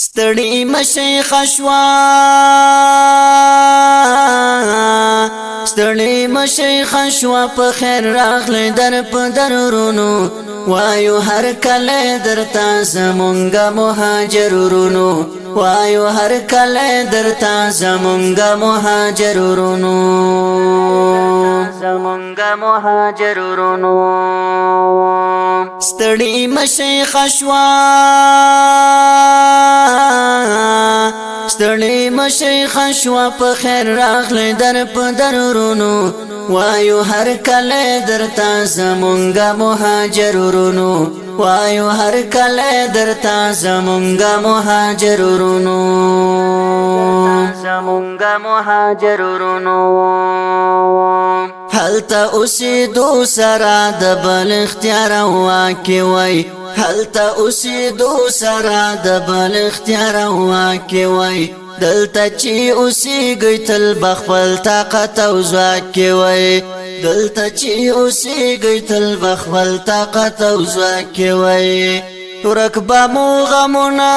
ستړي مشي خشوا ستړي مشي خشوا په خیر راغلی در په درونو وایو هر کله درتا زمونږه مهاجرونو وایو هر کله درتا زمونږه مهاجرونو زمونږه مهاجرونو ستړي مشي خشوا ستړي مشي خشوا په خیر راغلی در په درونو وایو هر کله درتا زمونږه مهاجرونو وایو هر کله درتا زمونږه مهاجرونو زمونږه مهاجرونو هلته اوسېدو سره د بل اختیار واکې وای هلته اوسېدو سره د بل اختیار واکې وای دلته چې اوسېږئ تل بخپل طاقت او ځواک وای دلته چې اوسېږئ تل بخپل طاقت او ځواک وای ورک به مو غمونه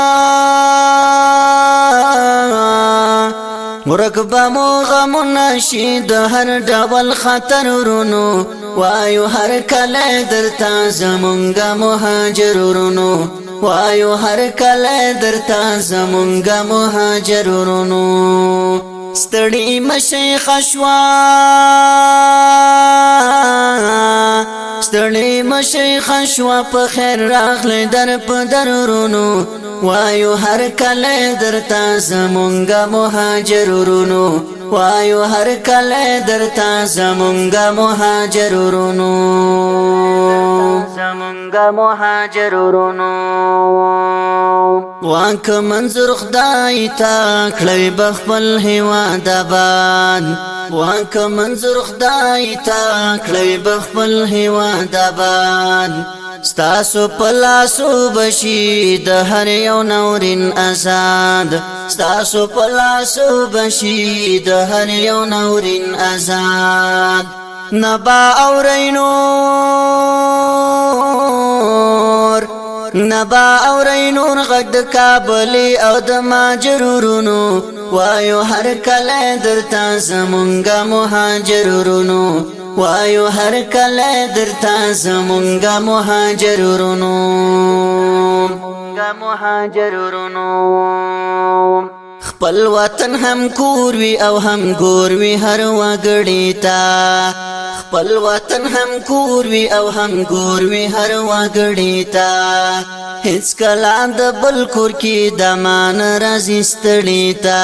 ورک به مو غمونه شي د هر ډول خطرونو وایو هر کله درتا زمونږه مهاجرونو وایو هر کله درتا زمونږه مهاجرونو ستړي مشي خشوا ستړي مشي خشوا په خیر راغلی در په درونو وایو هر کله درتا زمونږه مهاجرونو وایو هر کله درتا زمونږه مهاجرونو زمونږه مهاجرونو وانک منظور خدای تا کړی بخپل هیواد آباد وانک منظور خدای تا کړی بخپل هیواد آباد ستاسو پلاسو بشي د هر یو نورین آزاد ستاسو پلاسو بشي د هر یو نورین آزاد نبا اورینور نبا اورینور غږ د کابل او د ماجرونو وایو هر کله درتا زمونږه مهاجرونو وایو هر کله درتا زمونږه مهاجرونو خپل وطن هم کور وی او هم ګور وی هر وګړی تا خپل وطن هم کور وی او هم ګور وی هر وګړی تا هیڅ کله د بل کور کې د مان راځي ستړي تا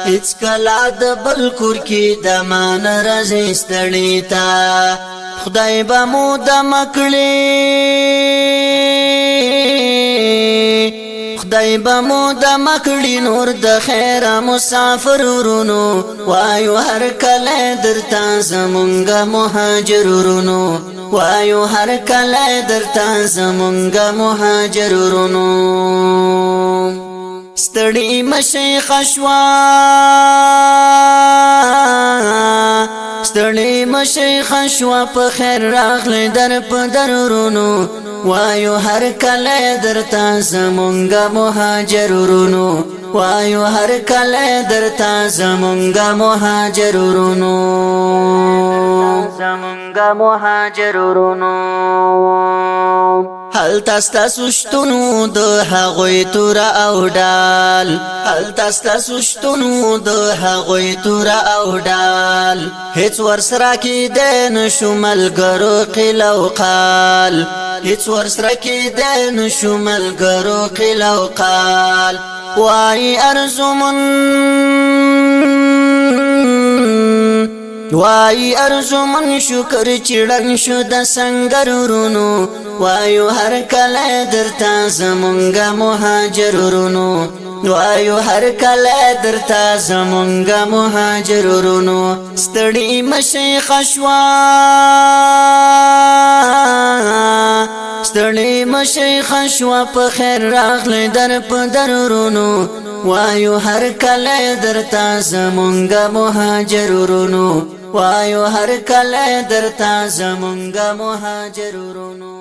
هیڅ کله د بل کور کې د مان راځي ستړي تا خدای به مو د مکړي خدای به مو د مکړي نور د خیر مسافرونو وایو هر کله درتا زمونږه مهاجرونو وایو هر کله درتا زمونږه مهاجرونو ستړي مشي خشوا ستړي مشي خشوا په خیر راغلی در په درونو وایو هر کله درتا زمونږه مهاجرونو وایو هر کله درتا زمونږه مهاجرونو زمونږه مهاجرونو هلته ستاسو شتونو د هغوی توره او ډال هلته ستاسو شتونو د هغوی توره او ډال هیڅ ورسره کیدی نشو ملګرو قیل او قال هیڅ ورسره کیدی نشو ملګرو قیل او قال وای ارزومن وای ارزومن شکر چړن شو د سنگرونو وایو هر کله درتا زمونږه مهاجرونو وایو هر کله درتا زمونږه مهاجرونو ستړي مشي خشوا ستړي مشي خشوا په خیر راغلی در په درونو وایو هر کله درتا زمونږه مهاجرونو وایو هر کله درتا زمونږه مهاجرونو